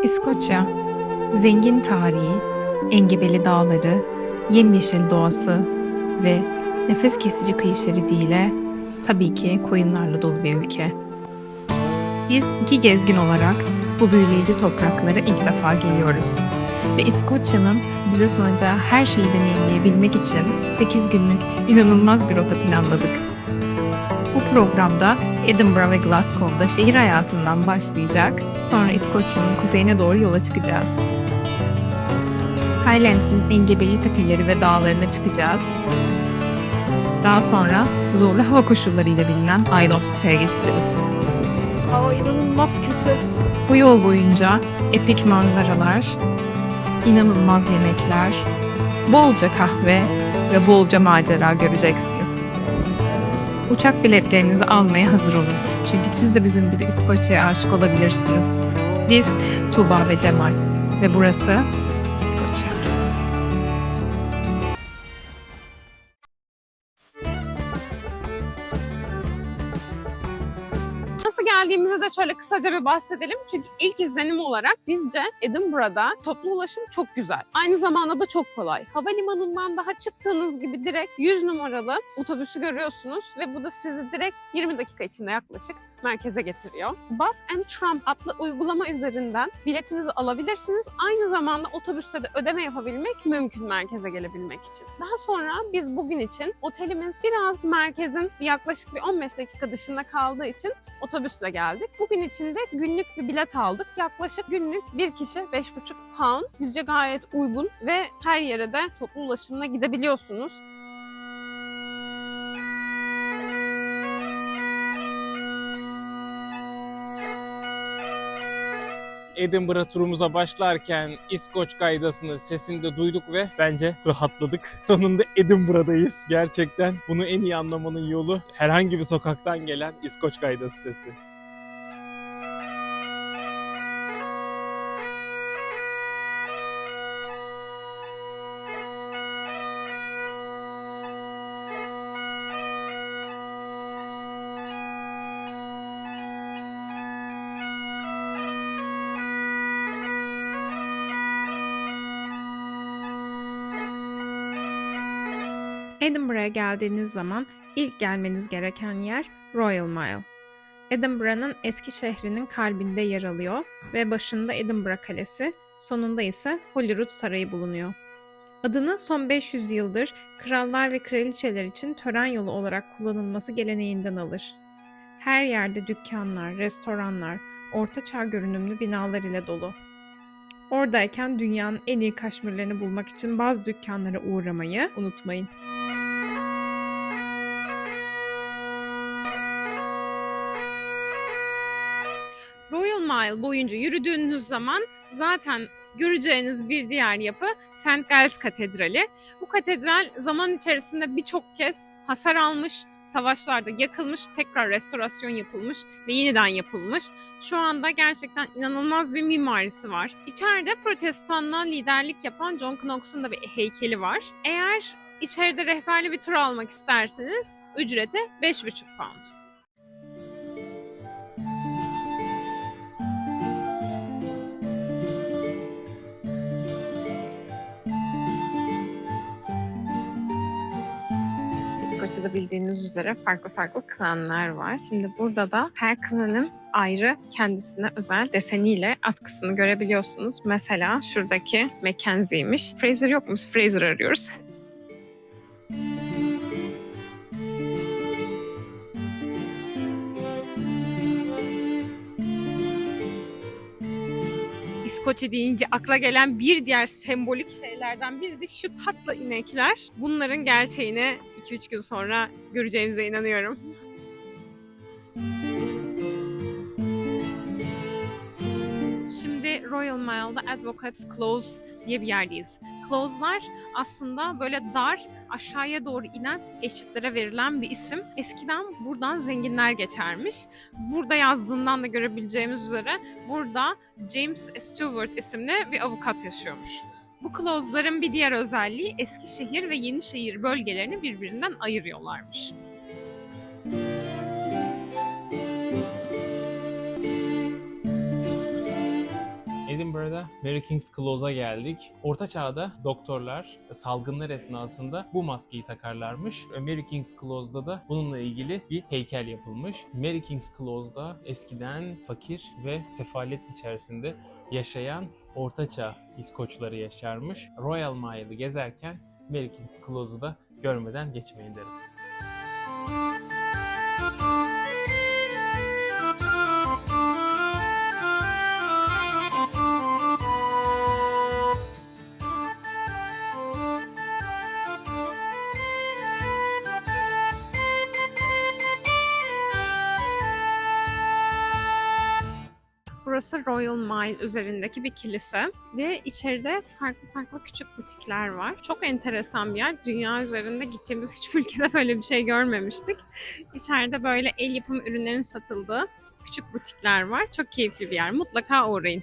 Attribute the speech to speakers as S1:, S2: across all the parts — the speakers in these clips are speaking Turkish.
S1: İskoçya, zengin tarihi, engebeli dağları, yemyeşil doğası ve nefes kesici kıyı şeridiyle tabii ki koyunlarla dolu bir ülke. Biz iki gezgin olarak bu büyüleyici topraklara ilk defa geliyoruz. Ve İskoçya'nın bize sunacağı her şeyi deneyimleyebilmek için 8 günlük inanılmaz bir rota planladık. Bu programda Edinburgh ve Glasgow'da şehir hayatından başlayacak, sonra İskoçya'nın kuzeyine doğru yola çıkacağız. Highlands'in engebeli tepeleri ve dağlarına çıkacağız. Daha sonra zorlu hava koşullarıyla bilinen Isle of Skye'ye geçeceğiz. Hava inanılmaz kötü. Bu yol boyunca epik manzaralar, inanılmaz yemekler, bolca kahve ve bolca macera göreceksiniz. Uçak biletlerinizi almaya hazır olun. Çünkü siz de bizim gibi İskoçya'ya aşık olabilirsiniz. Biz Tuğba ve Cemal ve burası İskoçya.
S2: Nasıl geldiğimizi de şöyle kısaca bir bahsedelim. Çünkü ilk izlenim olarak bizce Edinburgh'da toplu ulaşım çok güzel. Aynı zamanda da çok kolay. Havalimanından daha çıktığınız gibi direkt 100 numaralı otobüsü görüyorsunuz ve bu da sizi direkt 20 dakika içinde yaklaşık merkeze getiriyor. Bus and Tram adlı uygulama üzerinden biletinizi alabilirsiniz. Aynı zamanda otobüste de ödeme yapabilmek mümkün merkeze gelebilmek için. Daha sonra biz bugün için otelimiz biraz merkezin yaklaşık bir 15 dakika dışında kaldığı için otobüsle geldik. Bugün için de günlük bir bilet aldık. Yaklaşık günlük bir kişi 5,5 pound. Bizce gayet uygun ve her yere de toplu ulaşımla gidebiliyorsunuz.
S3: Edinburgh turumuza başlarken İskoç gaydasının sesini de duyduk ve bence rahatladık. Sonunda Edinburgh'dayız. Gerçekten bunu en iyi anlamanın yolu herhangi bir sokaktan gelen İskoç gaydası sesi.
S1: Edinburgh'a geldiğiniz zaman ilk gelmeniz gereken yer Royal Mile. Edinburgh'ın eski şehrinin kalbinde yer alıyor ve başında Edinburgh Kalesi, sonunda ise Holyrood Sarayı bulunuyor. Adını son 500 yıldır krallar ve kraliçeler için tören yolu olarak kullanılması geleneğinden alır. Her yerde dükkanlar, restoranlar, ortaçağ görünümlü binalar ile dolu. Oradayken dünyanın en iyi kaşmirlerini bulmak için bazı dükkanlara uğramayı unutmayın.
S2: Royal Mile boyunca yürüdüğünüz zaman zaten göreceğiniz bir diğer yapı St. Giles Katedrali. Bu katedral zaman içerisinde birçok kez hasar almış, savaşlarda yakılmış, tekrar restorasyon yapılmış ve yeniden yapılmış. Şu anda gerçekten inanılmaz bir mimarisi var. İçeride protestanlığa liderlik yapan John Knox'un da bir heykeli var. Eğer içeride rehberli bir tur almak isterseniz ücreti 5,5 pound.
S1: İskoçya'da bildiğiniz üzere farklı klanlar var. Şimdi burada da her klanın ayrı kendisine özel deseniyle atkısını görebiliyorsunuz. Mesela şuradaki Mackenzie'ymiş. Fraser yokmuş. Fraser arıyoruz.
S2: İskoçya deyince akla gelen bir diğer sembolik şeylerden biri de şu tatlı inekler. Bunların gerçeğini 2-3 gün sonra göreceğimize inanıyorum. Şimdi Royal Mile'da Advocates Close diye bir yerdeyiz. Close'lar aslında böyle dar, aşağıya doğru inen geçitlere verilen bir isim. Eskiden buradan zenginler geçermiş. Burada yazdığından da görebileceğimiz üzere burada James Stewart isimli bir avukat yaşıyormuş. Bu close'ların bir diğer özelliği Eskişehir ve Yenişehir bölgelerini birbirinden ayırıyorlarmış.
S3: Edinburgh'da Mary King's Close'a geldik. Orta Çağ'da doktorlar salgınlar esnasında bu maskeyi takarlarmış. Mary King's Close'da da bununla ilgili bir heykel yapılmış. Mary King's Close'da eskiden fakir ve sefalet içerisinde yaşayan Orta Çağ İskoçları yaşarmış. Royal Mile'ı gezerken Mary King's Close'u da görmeden geçmeyin derim.
S2: Burası Royal Mile üzerindeki bir kilise ve içeride farklı farklı küçük butikler var. Çok enteresan bir yer. Dünya üzerinde gittiğimiz hiçbir ülkede böyle bir şey görmemiştik. İçeride böyle el yapımı ürünlerin satıldığı küçük butikler var. Çok keyifli bir yer. Mutlaka uğrayın.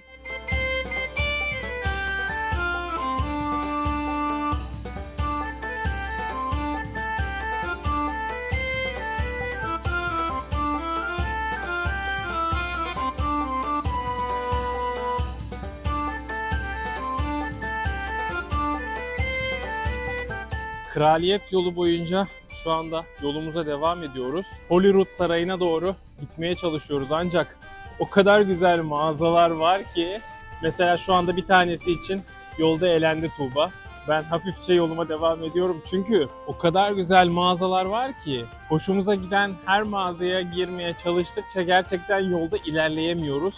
S3: Kraliyet yolu boyunca şu anda yolumuza devam ediyoruz. Holyrood Sarayı'na doğru gitmeye çalışıyoruz ancak o kadar güzel mağazalar var ki mesela şu anda bir tanesi için yolda elendi Tuğba. Ben hafifçe yoluma devam ediyorum çünkü o kadar güzel mağazalar var ki hoşumuza giden her mağazaya girmeye çalıştıkça gerçekten yolda ilerleyemiyoruz.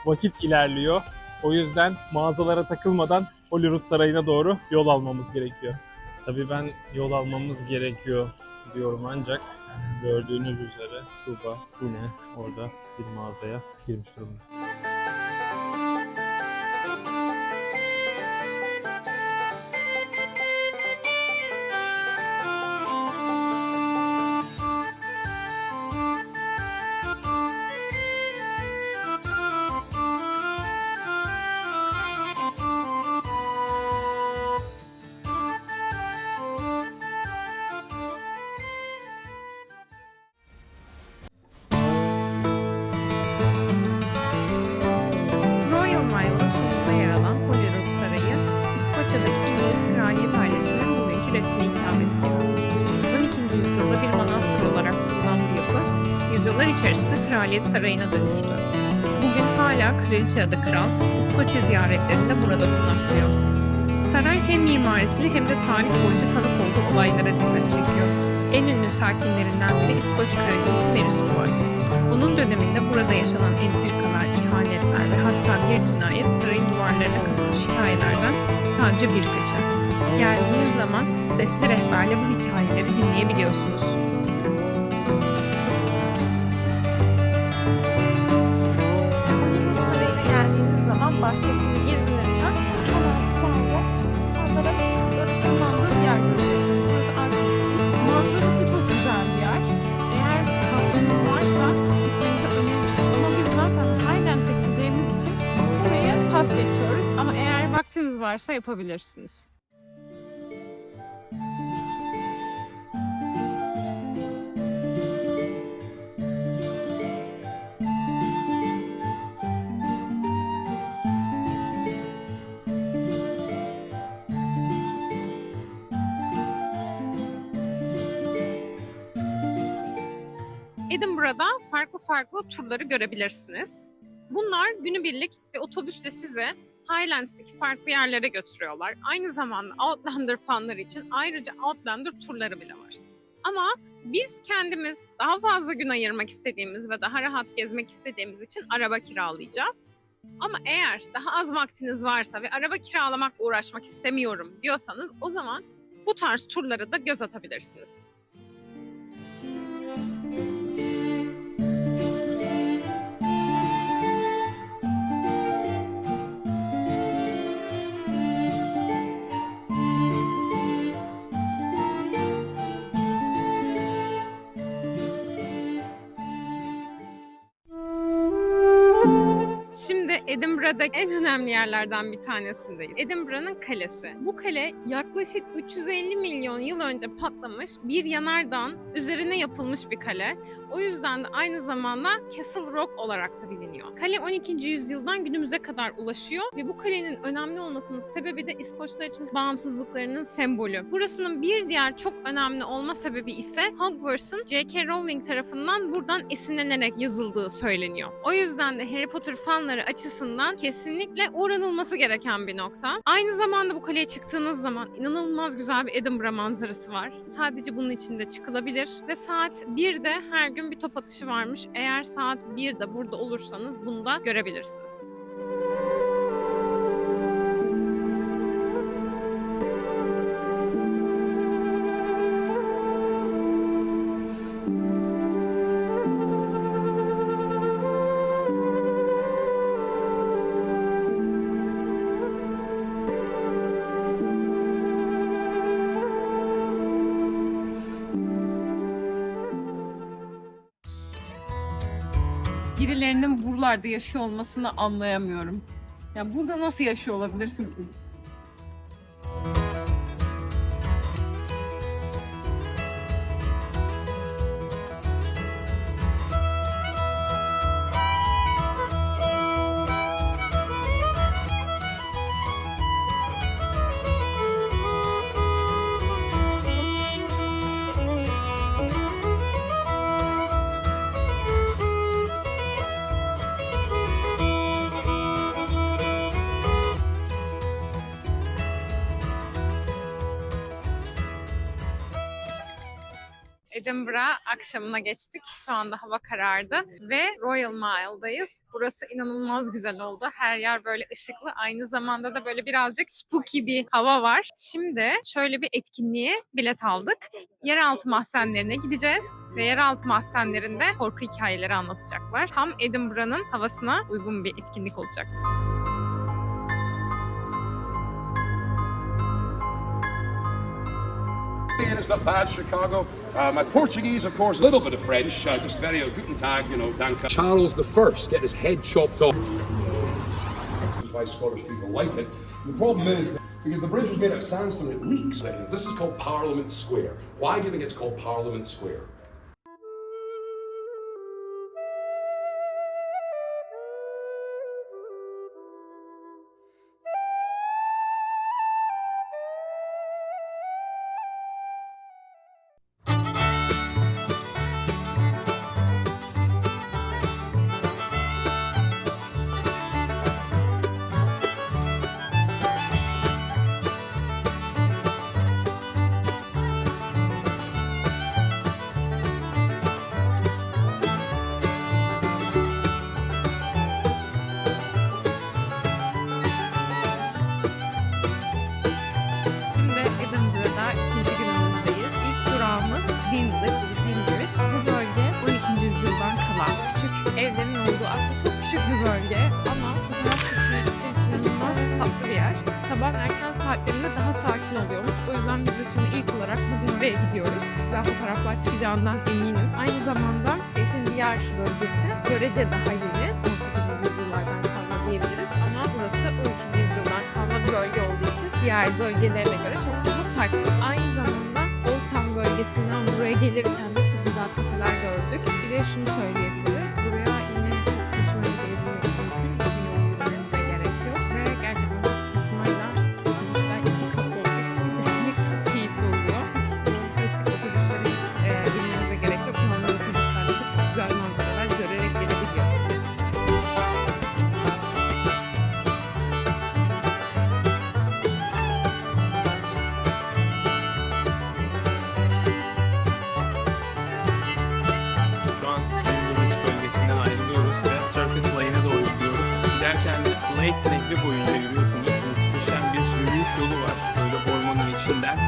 S3: Vakit ilerliyor. O yüzden mağazalara takılmadan Holyrood Sarayı'na doğru yol almamız gerekiyor. Tabii ben yol almamız gerekiyor diyorum ancak gördüğünüz üzere Tuğba yine orada bir mağazaya girmiş durumda.
S1: Royal Mile'ın sonunda yer alan Holyrood Sarayı, İskoçya'daki İngiliz kraliyet ailesinin bugünkü resmi ikametgahı. 12. yüzyılda bir manastır olarak kurulan bu yapı, yüzyıllar içerisinde kraliyet sarayına dönüştü. Bugün hala kraliçe ya da kral İskoçya ziyaretlerinde burada konaklıyor. Saray hem mimarisiyle hem de tarih boyunca tanık olduğu olaylara dikkat çekiyor. En ünlü sakinlerinden biri İskoç kraliçesi Mary Stuart. Onun döneminde burada yaşanan entrikalar, ihanetler ve hatta bir cinayet sarayın duvarlarına kazılı hikayelerden sadece birkaçı. Geldiğiniz zaman sesli rehberle bu hikayeleri dinleyebiliyorsunuz. Holyrood Sarayı'na geldiğiniz zaman bahçesini gezinirken manzara böyle tırmandığı bir yer göreceksiniz. Burası artistik. Manzarası çok güzel bir yer. Eğer vaktiniz varsa gitmenizi öneririm. Ama biz zaten Highland'e gideceğimiz için buraya pas geçiyoruz.
S2: Ama eğer vaktiniz varsa yapabilirsiniz. Edinburgh'da farklı farklı turları görebilirsiniz. Bunlar günübirlik ve otobüsle sizi Highlands'taki farklı yerlere götürüyorlar. Aynı zamanda Outlander fanları için ayrıca Outlander turları bile var. Ama biz kendimiz daha fazla gün ayırmak istediğimiz ve daha rahat gezmek istediğimiz için araba kiralayacağız. Ama eğer daha az vaktiniz varsa ve araba kiralamakla uğraşmak istemiyorum diyorsanız o zaman bu tarz turlara da göz atabilirsiniz. Şimdi Edinburgh'da en önemli yerlerden bir tanesindeyiz. Edinburgh'ın kalesi. Bu kale yaklaşık 350 milyon yıl önce patlamış bir yanardağın üzerine yapılmış bir kale. O yüzden de aynı zamanda Castle Rock olarak da biliniyor. Kale 12. yüzyıldan günümüze kadar ulaşıyor ve bu kalenin önemli olmasının sebebi de İskoçlar için bağımsızlıklarının sembolü. Burasının bir diğer çok önemli olma sebebi ise Hogwarts'ın J.K. Rowling tarafından buradan esinlenerek yazıldığı söyleniyor. O yüzden de Harry Potter fanları açısından kesinlikle uğranılması gereken bir nokta. Aynı zamanda bu kaleye çıktığınız zaman inanılmaz güzel bir Edinburgh manzarası var. Sadece bunun içinde çıkılabilir ve saat 1'de her gün bir top atışı varmış. Eğer saat 1'de burada olursanız bunu da görebilirsiniz.
S4: Birilerinin buralarda yaşıyor olmasını anlayamıyorum. Yani burada nasıl yaşıyor olabilirsin ki?
S2: Edinburgh akşamına geçtik. Şu anda hava karardı ve Royal Mile'dayız. Burası inanılmaz güzel oldu. Her yer böyle ışıklı. Aynı zamanda da böyle birazcık spooky bir hava var. Şimdi şöyle bir etkinliğe bilet aldık. Yeraltı mahzenlerine gideceğiz ve yeraltı mahzenlerinde korku hikayeleri anlatacaklar. Tam Edinburgh'ın havasına uygun bir etkinlik olacak.
S5: It's not bad, Chicago. My Portuguese, of course, a little bit of French, just very guten tag, danke. Charles I getting his head chopped off. That's why Scottish people like it. The problem is, because the bridge was made out of sandstone, it leaks. This is called Parliament Square. Why do you think it's called Parliament Square?
S2: Şimdi Edinburgh'da ikinci günümüzdeyiz. İlk durağımız Dinbridge. Bu bölge 12. yüzyıldan kalan küçük evlerin olduğu aslında çok küçük bir bölge ama fotoğraf çekmek için inanılmaz tatlı bir yer. Sabah erken saatlerinde daha sakin oluyormuş. O yüzden biz de şimdi ilk olarak bugün buraya gidiyoruz. Güzel fotoğraflar çıkacağından eminim. Aynı zamanda şehrin diğer bölgesi görece daha yeni. 18. yüzyıllardan kalma diyebiliriz ama burası 12. yüzyıldan kalma bir bölge olduğu için diğer bölgelerine göre çok daha farklı. Aynı zamanda Old Town bölgesinden buraya gelirken de çok güzel kafeler gördük. Bir de şunu söyleyebiliriz. Buraya yine çok taşımayla gelebilmek mümkün. Yine uğramamıza gerek yok. Ve gerçekten bu taşımayla sonuçta 2 katlı olduğu için kesinlikle çok keyifli oluyor. Hiç turistik otobüslere hiç binmenize gerek yok. Normal otobüslerde çok güzel manzaralar görerek gelebiliyorsunuz.
S3: Şu an Cambridge bölgesinden ayrılıyoruz ve Circus Lane'e doğru gidiyoruz. Giderken de Lake Nehri boyunca yürüyorsunuz. Muhteşem bir yürüyüş yolu var böyle ormanın içinden.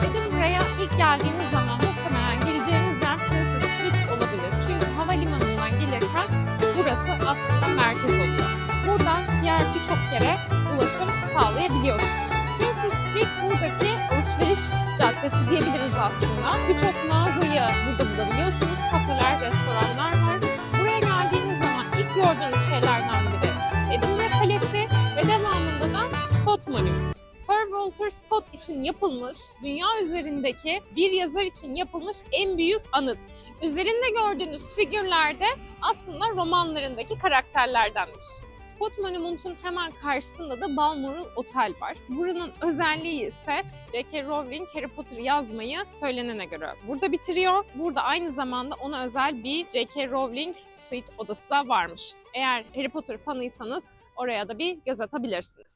S2: Edinburgh'a İlk geldiğiniz zaman muhtemelen geleceğiniz yer Fraser Street olabilir. Çünkü havalimanından gelirken burası aslında merkez oluyor. Buradan diğer birçok yere ulaşım sağlayabiliyorsunuz. Fraser Street buradaki alışveriş caddesi diyebiliriz aslında. Birçok mağazayı burada bulabiliyorsunuz. Kafeler, restoranlar var. Buraya geldiğiniz zaman ilk gördüğünüz şeylerden biri Edinburgh Kalesi ve devamında da Scott Monument. Sir Walter Scott için yapılmış, dünya üzerindeki bir yazar için yapılmış en büyük anıt. Üzerinde gördüğünüz figürler de aslında romanlarındaki karakterlerdenmiş. Scott Monument'un hemen karşısında da Balmoral Otel var. Buranın özelliği ise J.K. Rowling Harry Potter yazmayı söylenene göre burada bitiriyor. Burada aynı zamanda ona özel bir J.K. Rowling suite odası da varmış. Eğer Harry Potter fanıysanız oraya da bir göz atabilirsiniz.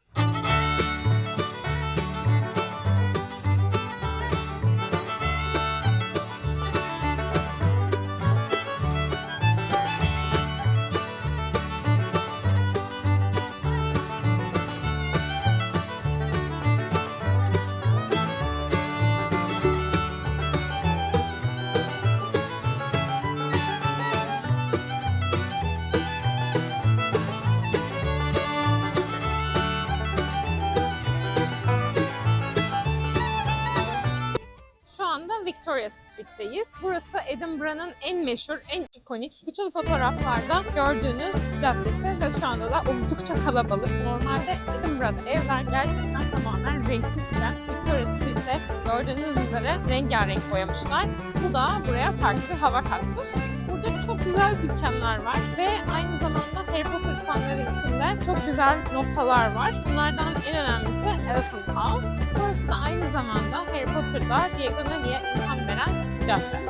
S2: Şu anda Victoria Street'teyiz. Burası Edinburgh'ın en meşhur, en ikonik, bütün fotoğraflarda gördüğünüz caddesi ve şu anda da oldukça kalabalık. Normalde Edinburgh'da evler gerçekten tamamen renksizken Victoria Street'te gördüğünüz üzere rengarenk boyamışlar. Bu da buraya farklı bir hava katmış. Burada çok güzel dükkanlar var ve aynı zamanda Harry Potter fanları için de çok güzel noktalar var. Bunlardan en önemlisi Elephant House. Burası da aynı zamanda Harry Potter'da Diagon Alley'e ilham veren cadde.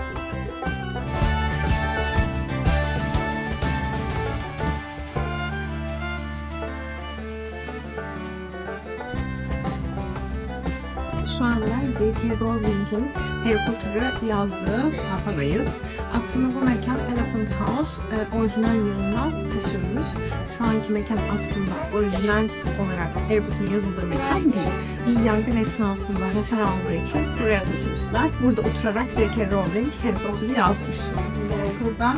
S1: Şu anda J.K. Rowling'in Harry Potter'ı yazdığı masadayız. Aslında bu mekan Elephant House orijinal yerinden taşınmış. Şu anki mekan aslında orijinal olarak Harry Potter yazıldığı mekan değil. Bir yangın esnasında hasar aldığı için buraya taşımışlar. Burada oturarak J.K. Rowling Harry Potter'ı yazmış. Burada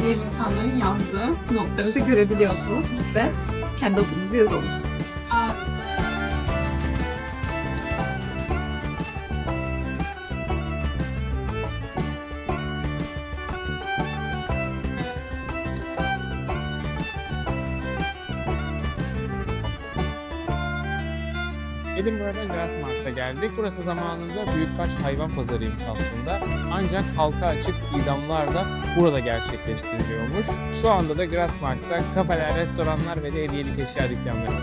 S1: diğer insanların yazdığı notları da görebiliyorsunuz. Biz de kendi adımızı yazalım.
S3: Edinburgh'da Grassmark'ta geldik. Burası zamanında büyükbaş hayvan pazarıymış aslında. Ancak halka açık idamlar da burada gerçekleştiriliyormuş. Şu anda da Grassmark'ta kafeler, restoranlar ve de hediyelik eşya dükkanları var.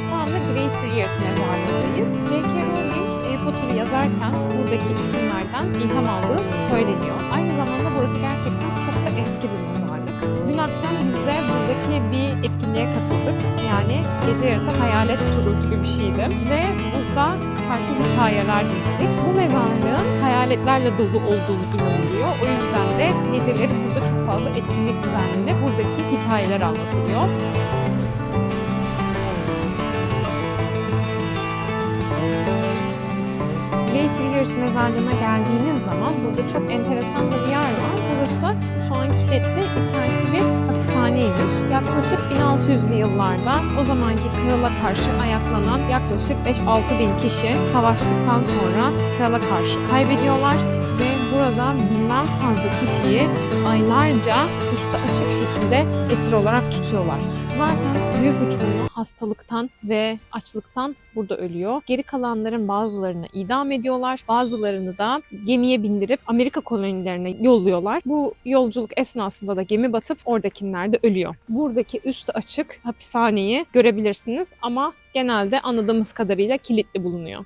S2: Şu anda Greyfriars mezarlığındayız. J.K. Rowling Harry Potter'ı yazarken buradaki isimlerden ilham aldığı söyleniyor. Aynı zamanda burası gerçekten çok da eski bir mezarlık. Dün akşam biz de buradaki bir etkinliğe katıldık. Yani gece yarısı hayalet turu gibi bir şeydi. Ve burada farklı hikayeler dinledik. Bu mezarlığın hayaletlerle dolu olduğunu inanılıyor. O yüzden de geceleri burada çok fazla etkinlik düzenlenip buradaki hikayeler anlatılıyor. Greyfriars mezarlığına geldiğiniz zaman burada çok enteresan bir yer var. Burası şu an kilitli, içerisi bir hapishaneymiş. Yaklaşık 1600'lü yıllarda o zamanki krala karşı ayaklanan yaklaşık 5-6 bin kişi savaştıktan sonra krala karşı kaybediyorlar ve burada bilmem fazla kişiyi aylarca üstü açık şekilde esir olarak tutuyorlar. Zaten büyük bir çoğunluğu hastalıktan ve açlıktan burada ölüyor. Geri kalanların bazılarını idam ediyorlar. Bazılarını da gemiye bindirip Amerika kolonilerine yolluyorlar. Bu yolculuk esnasında da gemi batıp oradakiler de ölüyor. Buradaki üstü açık hapishaneyi görebilirsiniz ama genelde anladığımız kadarıyla kilitli bulunuyor.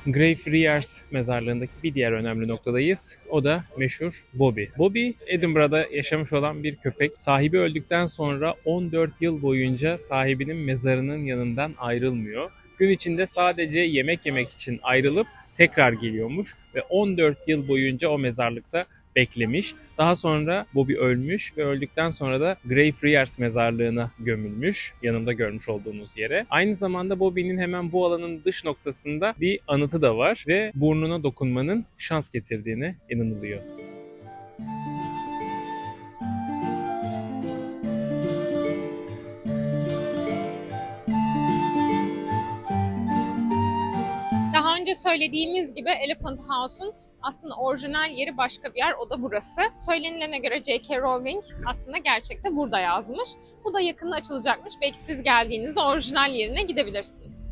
S3: Greyfriars mezarlığındaki bir diğer önemli noktadayız. O da meşhur Bobby. Bobby, Edinburgh'da yaşamış olan bir köpek. Sahibi öldükten sonra 14 yıl boyunca sahibinin mezarının yanından ayrılmıyor. Gün içinde sadece yemek yemek için ayrılıp tekrar geliyormuş ve 14 yıl boyunca o mezarlıkta beklemiş. Daha sonra Bobby ölmüş ve öldükten sonra da Greyfriars mezarlığına gömülmüş. Yanımda görmüş olduğunuz yere. Aynı zamanda Bobby'nin hemen bu alanın dış noktasında bir anıtı da var ve burnuna dokunmanın şans getirdiğine inanılıyor.
S2: Daha önce söylediğimiz gibi Elephant House'un aslında orijinal yeri başka bir yer, o da burası. Söylenilene göre J.K. Rowling aslında gerçekte burada yazmış. Bu da yakında açılacakmış. Belki siz geldiğinizde orijinal yerine gidebilirsiniz.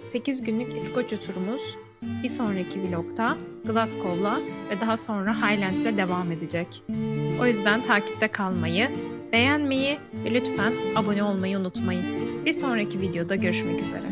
S1: Sekiz günlük İskoçya turumuz bir sonraki vlogta Glasgow'la ve daha sonra Highlands'le devam edecek. O yüzden takipte kalmayı, beğenmeyi ve lütfen abone olmayı unutmayın. Bir sonraki videoda görüşmek üzere.